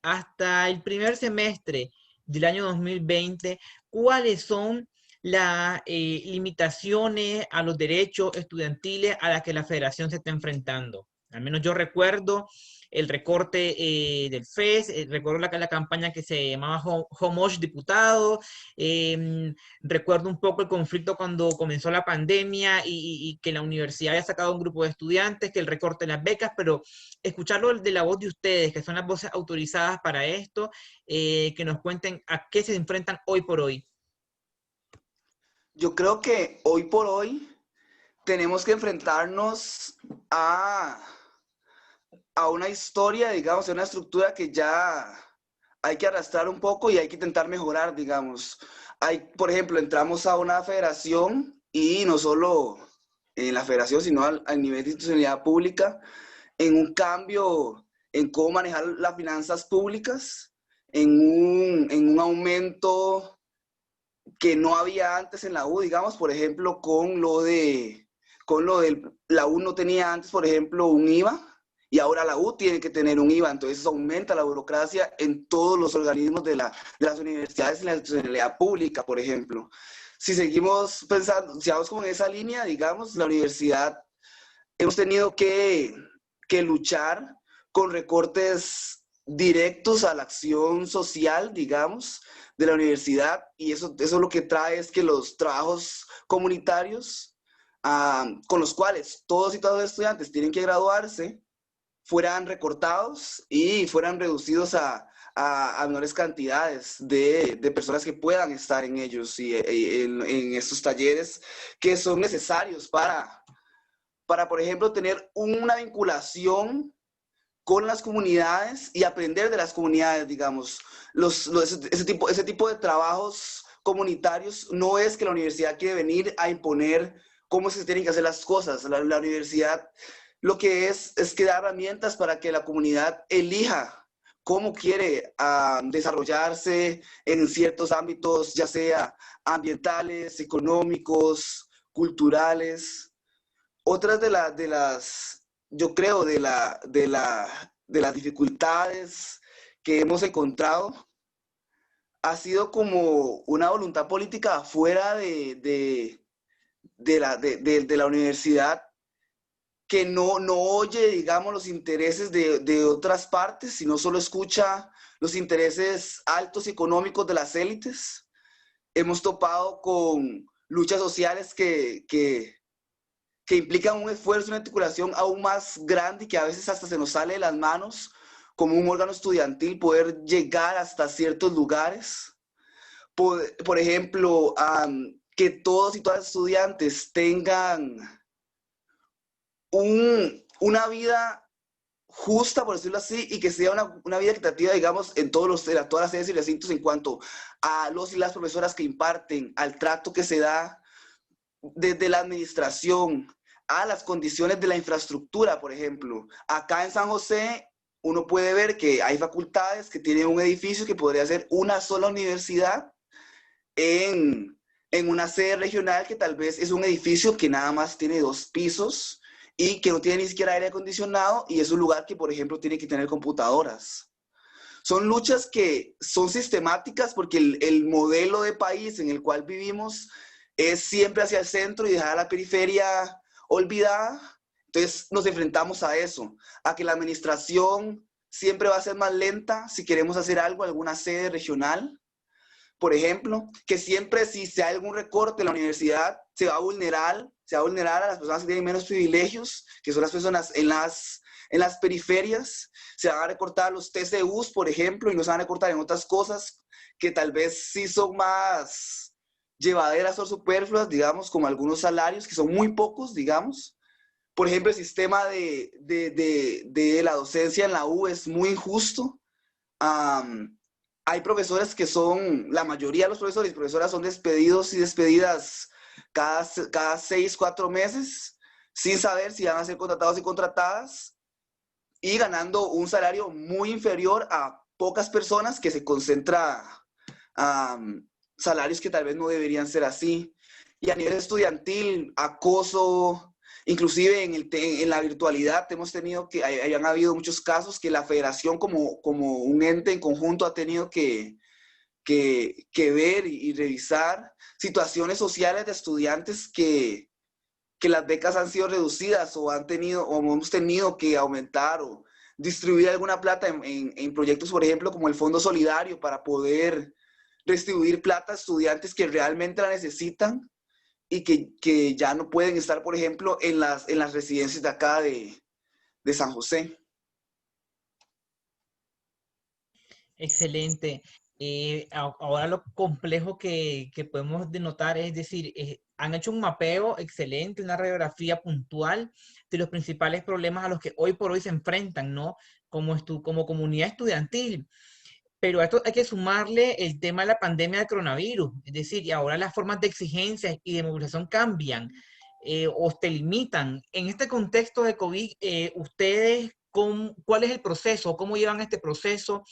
hasta el primer semestre del año 2020, ¿cuáles son las limitaciones a los derechos estudiantiles a las que la federación se está enfrentando? Al menos yo recuerdo el recorte del FES, recuerdo la campaña que se llamaba Homosh Diputado, recuerdo un poco el conflicto cuando comenzó la pandemia y que la universidad había sacado un grupo de estudiantes, que el recorte de las becas, pero escucharlo de la voz de ustedes, que son las voces autorizadas para esto, que nos cuenten a qué se enfrentan hoy por hoy. Yo creo que hoy por hoy tenemos que enfrentarnos a una historia, digamos, a una estructura que ya hay que arrastrar un poco y hay que intentar mejorar, digamos. Por ejemplo, entramos a una federación y no solo en la federación, sino al nivel de institucionalidad pública, en un cambio en cómo manejar las finanzas públicas, en un aumento que no había antes en la U, digamos, por ejemplo, la U no tenía antes, por ejemplo, un IVA, y ahora la U tiene que tener un IVA, entonces aumenta la burocracia en todos los organismos de las universidades y la institucionalidad pública, por ejemplo. Si seguimos pensando, si vamos como en esa línea, digamos, la universidad, hemos tenido que luchar con recortes directos a la acción social, digamos, de la universidad, y eso lo que trae es que los trabajos comunitarios con los cuales todos y todas los estudiantes tienen que graduarse, fueran recortados y fueran reducidos a menores cantidades de personas que puedan estar en ellos y en estos talleres que son necesarios para, por ejemplo, tener una vinculación con las comunidades y aprender de las comunidades, digamos. Ese tipo de trabajos comunitarios no es que la universidad quiere venir a imponer cómo se tienen que hacer las cosas. La universidad lo que es que da herramientas para que la comunidad elija cómo quiere desarrollarse en ciertos ámbitos, ya sea ambientales, económicos, culturales. Otras yo creo, de las dificultades que hemos encontrado ha sido como una voluntad política fuera de la universidad, que no oye, digamos, los intereses de otras partes, sino solo escucha los intereses altos y económicos de las élites. Hemos topado con luchas sociales que implican un esfuerzo, una articulación aún más grande y que a veces hasta se nos sale de las manos, como un órgano estudiantil, poder llegar hasta ciertos lugares. Por ejemplo, que todos y todas los estudiantes tengan una vida justa, por decirlo así, y que sea una vida equitativa, digamos, en todas las sedes y recintos en cuanto a los y las profesoras que imparten, al trato que se da desde la administración, a las condiciones de la infraestructura, por ejemplo. Acá en San José, uno puede ver que hay facultades que tienen un edificio que podría ser una sola universidad en una sede regional que tal vez es un edificio que nada más tiene 2 pisos y que no tiene ni siquiera aire acondicionado, y es un lugar que, por ejemplo, tiene que tener computadoras. Son luchas que son sistemáticas porque el modelo de país en el cual vivimos es siempre hacia el centro y dejar a la periferia olvidada. Entonces nos enfrentamos a eso, a que la administración siempre va a ser más lenta si queremos hacer algo, alguna sede regional, por ejemplo, que siempre si se hay algún recorte en la universidad se va a vulnerar a las personas que tienen menos privilegios, que son las personas en las periferias. Se van a recortar los TCUs, por ejemplo, y no se van a recortar en otras cosas que tal vez sí son más llevaderas o superfluas, digamos, como algunos salarios, que son muy pocos, digamos. Por ejemplo, el sistema de la docencia en la U es muy injusto. Hay profesores que son, la mayoría de los profesores y profesoras son despedidos y despedidas cada 6, 4 meses, sin saber si van a ser contratados y contratadas, y ganando un salario muy inferior a pocas personas, que se concentra salarios que tal vez no deberían ser así. Y a nivel estudiantil, acoso, inclusive en la virtualidad hemos tenido que, hayan habido muchos casos que la federación como un ente en conjunto ha tenido que ver y revisar situaciones sociales de estudiantes que las becas han sido reducidas o hemos tenido que aumentar o distribuir alguna plata en proyectos, por ejemplo, como el Fondo Solidario, para poder distribuir plata a estudiantes que realmente la necesitan y que ya no pueden estar, por ejemplo, en las residencias de acá de San José. Excelente. Ahora lo complejo que podemos denotar es decir, han hecho un mapeo excelente, una radiografía puntual de los principales problemas a los que hoy por hoy se enfrentan, ¿no? Como comunidad estudiantil. Pero a esto hay que sumarle el tema de la pandemia del coronavirus. Es decir, y ahora las formas de exigencia y de movilización cambian o te limitan. En este contexto de COVID, ustedes, ¿cuál es el proceso? ¿Cómo llevan este proceso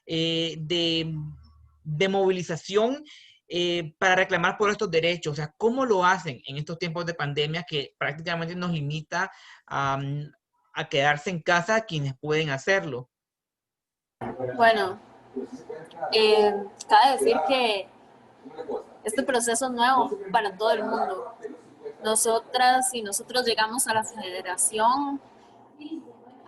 de movilización para reclamar por estos derechos? O sea, ¿cómo lo hacen en estos tiempos de pandemia que prácticamente nos limita a quedarse en casa quienes pueden hacerlo? Bueno, cabe decir que este proceso es nuevo para todo el mundo. Nosotras y nosotros llegamos a la federación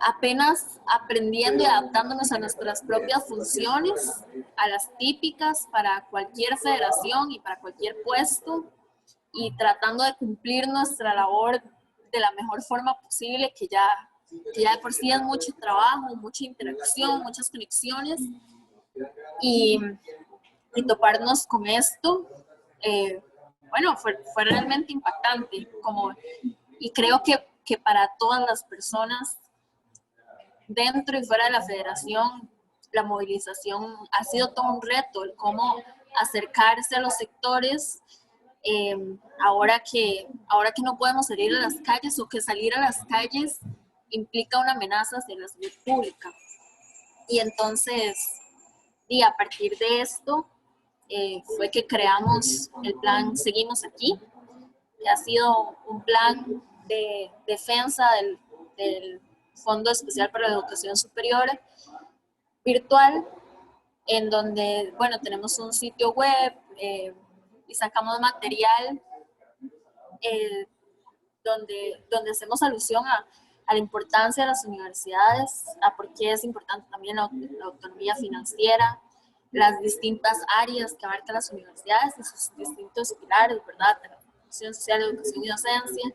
apenas aprendiendo y adaptándonos a nuestras propias funciones, a las típicas para cualquier federación y para cualquier puesto, y tratando de cumplir nuestra labor de la mejor forma posible, que ya de por sí es mucho trabajo, mucha interacción, muchas conexiones, y toparnos con esto, bueno, fue realmente impactante, y creo que para todas las personas dentro y fuera de la federación, la movilización ha sido todo un reto, el cómo acercarse a los sectores, ahora que no podemos salir a las calles, o que salir a las calles implica una amenaza hacia la salud pública. Y entonces, y a partir de esto, fue que creamos el plan Seguimos Aquí, que ha sido un plan de defensa del Fondo Especial para la Educación Superior virtual, en donde, bueno, tenemos un sitio web y sacamos material donde hacemos alusión a la importancia de las universidades, a por qué es importante también la autonomía financiera, las distintas áreas que abarcan las universidades y sus distintos pilares, ¿verdad? De la formación social, educación y docencia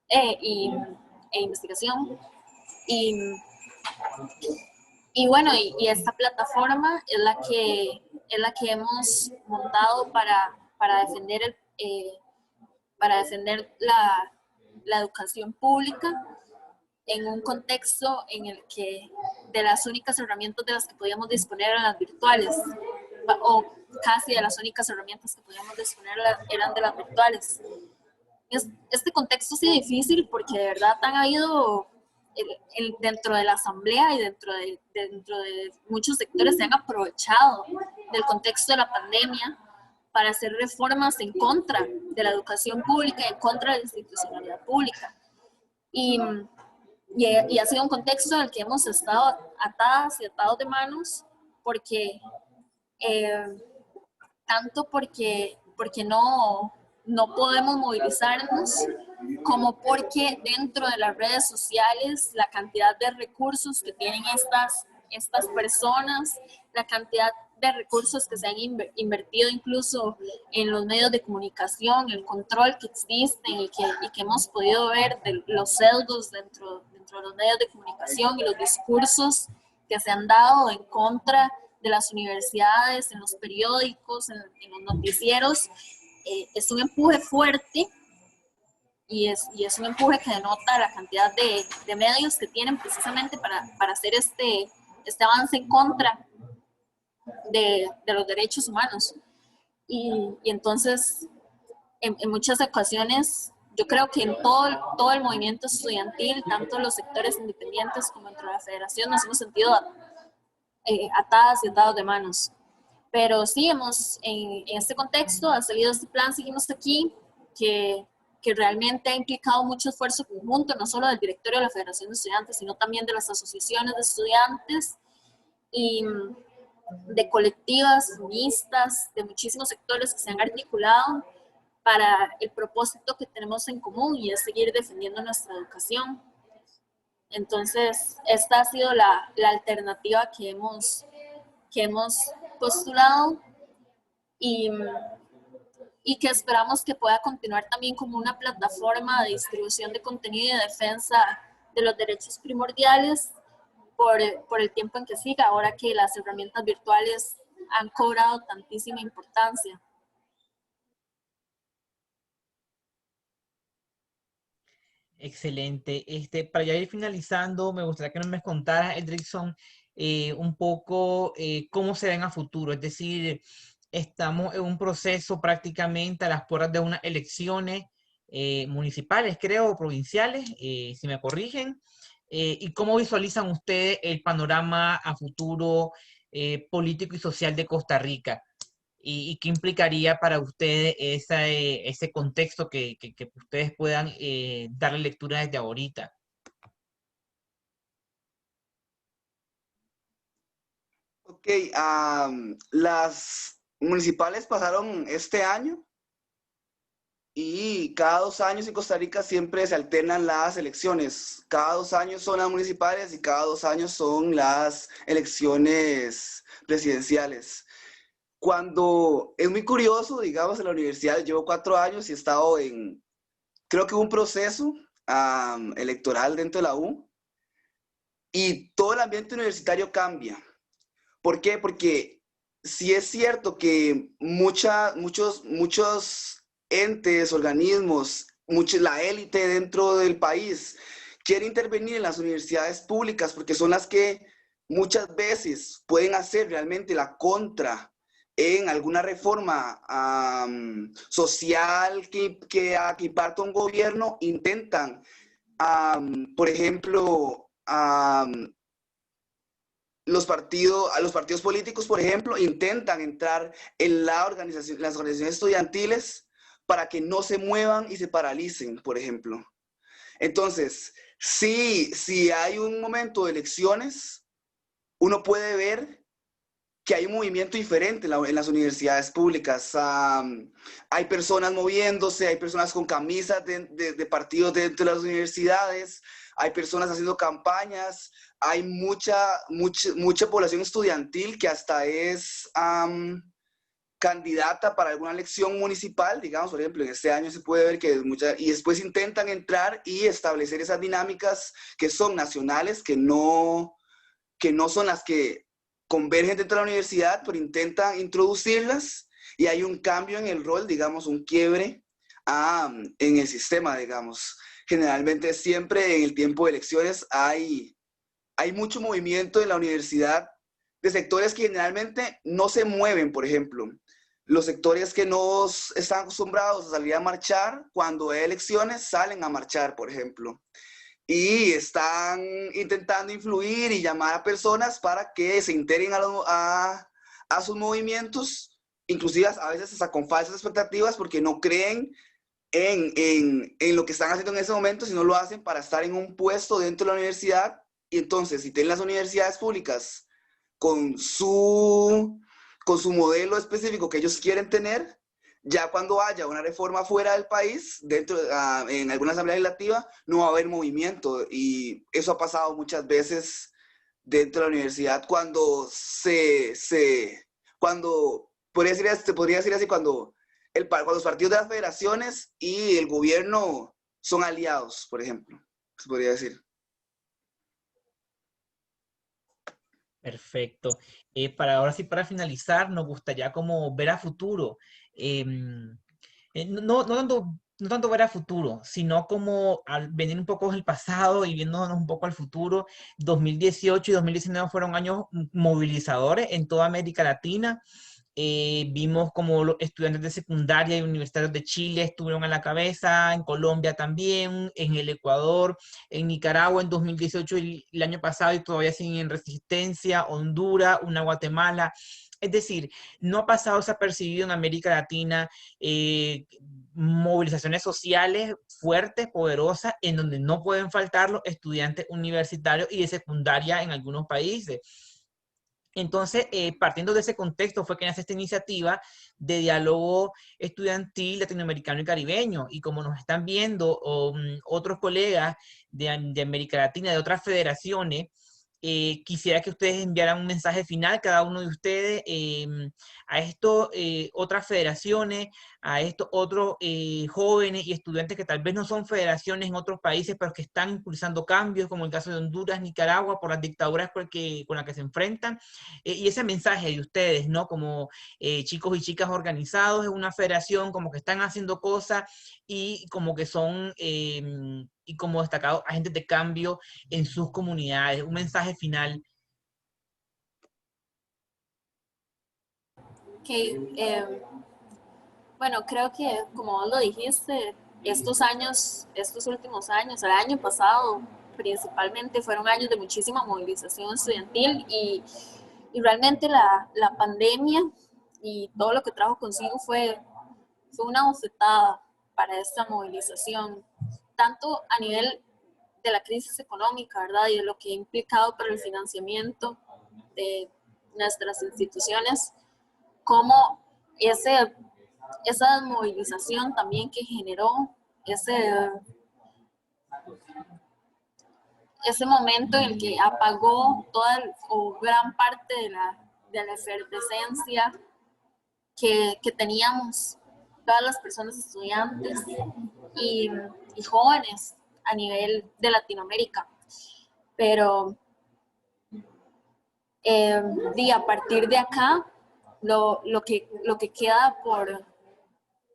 e investigación. Y bueno, y esta plataforma es la que hemos montado para defender, la educación pública en un contexto en el que de las únicas herramientas de las que podíamos disponer eran las virtuales, o casi de las únicas herramientas que podíamos disponer eran de las virtuales. Este contexto sí es difícil porque de verdad han habido dentro de la asamblea y dentro de muchos sectores se han aprovechado del contexto de la pandemia para hacer reformas en contra de la educación pública, en contra de la institucionalidad pública. Y ha sido un contexto en el que hemos estado atadas y atados de manos porque tanto porque no podemos movilizarnos, como porque dentro de las redes sociales la cantidad de recursos que tienen estas personas, la cantidad de recursos que se han invertido incluso en los medios de comunicación, el control que existen y que hemos podido ver de los sesgos dentro de los medios de comunicación y los discursos que se han dado en contra de las universidades, en los periódicos, en los noticieros, es un empuje fuerte y es un empuje que denota la cantidad de medios que tienen precisamente para hacer este avance en contra de los derechos humanos. Y entonces, en muchas ocasiones, yo creo que en todo el movimiento estudiantil, tanto los sectores independientes como dentro de la federación, nos hemos sentido atadas y atados de manos. Pero sí, en este contexto ha salido este plan Seguimos Aquí, que realmente ha implicado mucho esfuerzo conjunto, no solo del directorio de la Federación de Estudiantes, sino también de las asociaciones de estudiantes y de colectivas, feministas, de muchísimos sectores que se han articulado para el propósito que tenemos en común y es seguir defendiendo nuestra educación. Entonces, esta ha sido la alternativa que hemos postulado y que esperamos que pueda continuar también como una plataforma de distribución de contenido y de defensa de los derechos primordiales por el tiempo en que siga, ahora que las herramientas virtuales han cobrado tantísima importancia. Excelente. Para ya ir finalizando, me gustaría que nos contara, Edrickson, un poco cómo se ven a futuro. Es decir, estamos en un proceso prácticamente a las puertas de unas elecciones municipales, creo, provinciales, si me corrigen. ¿Y cómo visualizan ustedes el panorama a futuro político y social de Costa Rica? ¿Y qué implicaría para ustedes ese contexto que ustedes puedan darle lectura desde ahorita? Ok, las municipales pasaron este año y cada 2 años en Costa Rica siempre se alternan las elecciones. Cada 2 años son las municipales y cada 2 años son las elecciones presidenciales. Cuando es muy curioso, digamos, en la universidad, llevo 4 años y he estado creo que un proceso electoral dentro de la U y todo el ambiente universitario cambia. ¿Por qué? Porque sí es cierto que muchos entes, organismos, la élite dentro del país quiere intervenir en las universidades públicas porque son las que muchas veces pueden hacer realmente la contra en alguna reforma social que imparta un gobierno. Intentan, por ejemplo, los partidos políticos, por ejemplo, intentan entrar en las organizaciones estudiantiles para que no se muevan y se paralicen, por ejemplo. Entonces, si hay un momento de elecciones, uno puede ver que hay un movimiento diferente en las universidades públicas. Hay personas moviéndose, hay personas con camisas de partidos dentro de las universidades, hay personas haciendo campañas, hay mucha población estudiantil que hasta es candidata para alguna elección municipal, digamos, por ejemplo, en este año se puede ver que y después intentan entrar y establecer esas dinámicas que son nacionales, que no son las que convergen dentro de la universidad, pero intentan introducirlas y hay un cambio en el rol, digamos, un quiebre en el sistema, digamos. Generalmente siempre en el tiempo de elecciones hay mucho movimiento en la universidad de sectores que generalmente no se mueven, por ejemplo. Los sectores que no están acostumbrados a salir a marchar, cuando hay elecciones salen a marchar, por ejemplo. Y están intentando influir y llamar a personas para que se integren a sus movimientos, inclusive a veces hasta con falsas expectativas porque no creen en lo que están haciendo en ese momento, sino lo hacen para estar en un puesto dentro de la universidad. Y entonces, si tienen las universidades públicas con su modelo específico que ellos quieren tener, ya cuando haya una reforma fuera del país, en alguna asamblea legislativa, no va a haber movimiento. Y eso ha pasado muchas veces dentro de la universidad cuando se podría decir así, cuando los partidos de las federaciones y el gobierno son aliados, por ejemplo, se podría decir. Perfecto. Ahora sí, para finalizar, nos gustaría como ver a futuro. No tanto ver a futuro, sino como al venir un poco del pasado y viéndonos un poco al futuro. 2018 y 2019 fueron años movilizadores en toda América Latina. Vimos como los estudiantes de secundaria y universitarios de Chile estuvieron a la cabeza, en Colombia también, en el Ecuador, en Nicaragua en 2018 y el año pasado y todavía siguen en resistencia, Honduras, una Guatemala. Es decir, no ha pasado desapercibido en América Latina movilizaciones sociales fuertes, poderosas, en donde no pueden faltar los estudiantes universitarios y de secundaria en algunos países. Entonces, partiendo de ese contexto fue que nace esta iniciativa de diálogo estudiantil latinoamericano y caribeño. Y como nos están viendo otros colegas de América Latina, de otras federaciones, quisiera que ustedes enviaran un mensaje final, cada uno de ustedes, a estas otras federaciones, a estos otros jóvenes y estudiantes que tal vez no son federaciones en otros países, pero que están impulsando cambios, como el caso de Honduras, Nicaragua, por las dictaduras con las que se enfrentan. Y ese mensaje de ustedes, ¿no? Como chicos y chicas organizados en una federación, como que están haciendo cosas y como que son, y como destacados agentes de cambio en sus comunidades. Un mensaje final. Bueno, creo que como vos lo dijiste, estos últimos años, el año pasado principalmente, fueron años de muchísima movilización estudiantil y realmente la pandemia y todo lo que trajo consigo fue una bofetada para esta movilización, tanto a nivel de la crisis económica, ¿verdad? Y de lo que ha implicado para el financiamiento de nuestras instituciones, como esa movilización también que generó ese momento en el que apagó toda o gran parte de la efervescencia que teníamos todas las personas estudiantes y jóvenes a nivel de Latinoamérica. Pero a partir de acá, lo que queda por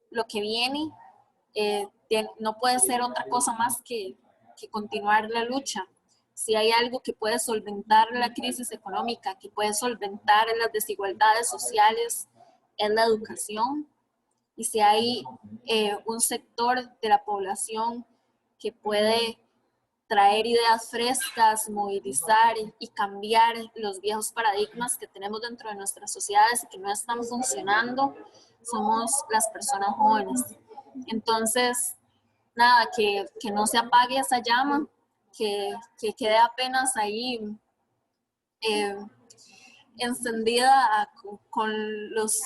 lo que viene, no puede ser otra cosa más que continuar la lucha. Si hay algo que puede solventar la crisis económica, que puede solventar las desigualdades sociales, es la educación. Y si hay un sector de la población que puede traer ideas frescas, movilizar y cambiar los viejos paradigmas que tenemos dentro de nuestras sociedades y que no están funcionando, somos las personas jóvenes. Entonces, nada, que no se apague esa llama, que quede apenas ahí encendida con los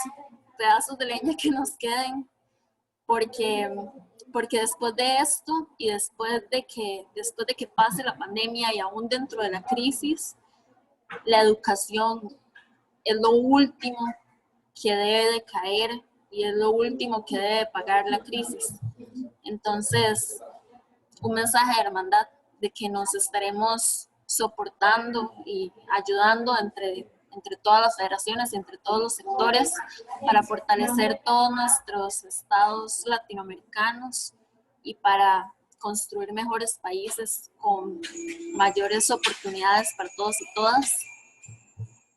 pedazos de leña que nos queden, porque después de esto y después de que pase la pandemia y aún dentro de la crisis, la educación es lo último que debe de caer y es lo último que debe pagar la crisis. Entonces, un mensaje de hermandad, de que nos estaremos soportando y ayudando entre todas las federaciones y entre todos los sectores para fortalecer todos nuestros estados latinoamericanos y para construir mejores países con mayores oportunidades para todos y todas,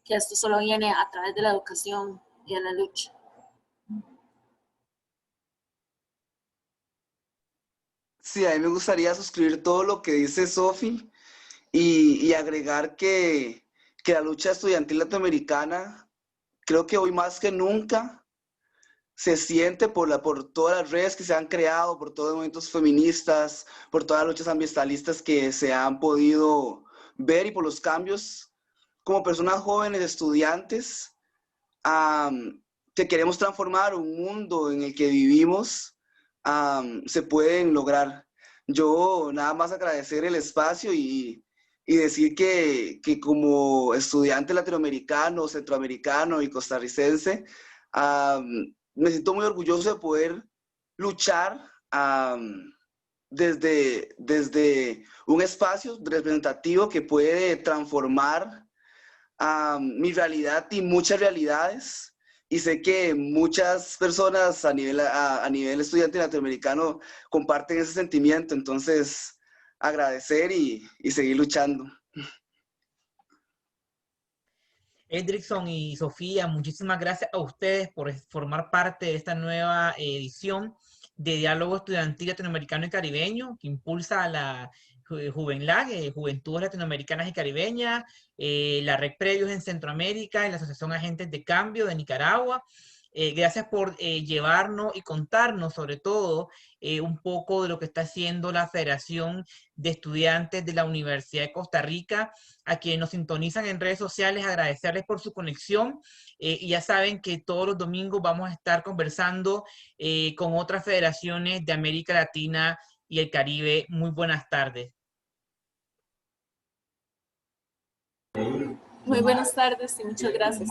que esto solo viene a través de la educación y de la lucha. Sí, a mí me gustaría suscribir todo lo que dice Sofi y agregar que la lucha estudiantil latinoamericana, creo que hoy más que nunca, se siente por todas las redes que se han creado, por todos los movimientos feministas, por todas las luchas ambientalistas que se han podido ver y por los cambios como personas jóvenes, estudiantes, que queremos transformar un mundo en el que vivimos, se pueden lograr. Yo nada más agradecer el espacio y decir que como estudiante latinoamericano, centroamericano y costarricense, me siento muy orgulloso de poder luchar desde un espacio representativo que puede transformar mi realidad y muchas realidades. Y sé que muchas personas a nivel estudiante latinoamericano comparten ese sentimiento. Entonces, agradecer y seguir luchando. Edrickson y Sofía, muchísimas gracias a ustedes por formar parte de esta nueva edición de Diálogo Estudiantil Latinoamericano y Caribeño, que impulsa a la Juvenlag, Juventudes Latinoamericanas y Caribeñas, la Red Previos en Centroamérica y la Asociación Agentes de Cambio de Nicaragua. Gracias por llevarnos y contarnos sobre todo un poco de lo que está haciendo la Federación de Estudiantes de la Universidad de Costa Rica. A quienes nos sintonizan en redes sociales, agradecerles por su conexión. Y ya saben que todos los domingos vamos a estar conversando con otras federaciones de América Latina y el Caribe. Muy buenas tardes. Muy buenas tardes y muchas gracias.